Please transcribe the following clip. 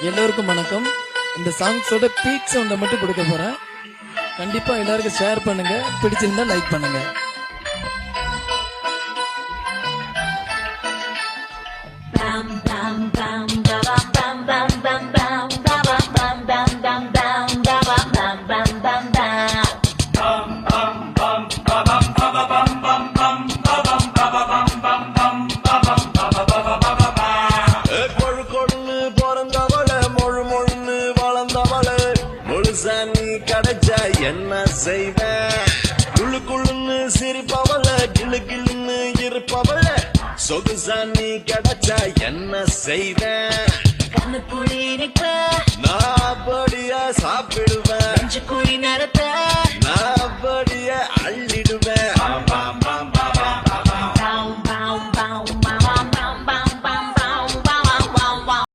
எல்லோருக்கும் வணக்கம். இந்த சாங்ஸோட பீக் சவுண்ட மட்டும் கொடுக்க போறேன். கண்டிப்பா எல்லாருக்கும் ஷேர் பண்ணுங்க, பிடிச்சிருந்தா லைக் பண்ணுங்க. நீ கிடைச்சா என்ன செய்வேன்? குழு குழுன்னு சிரிப்பவள, கிளு கிளுன்னு இருப்பவள, சொகுசா நீ கிடைச்சா என்ன செய்வேன்? கண்ணுக்குள்ளே நிற்ப, நான் அப்படியா சாப்பிடுவேன்.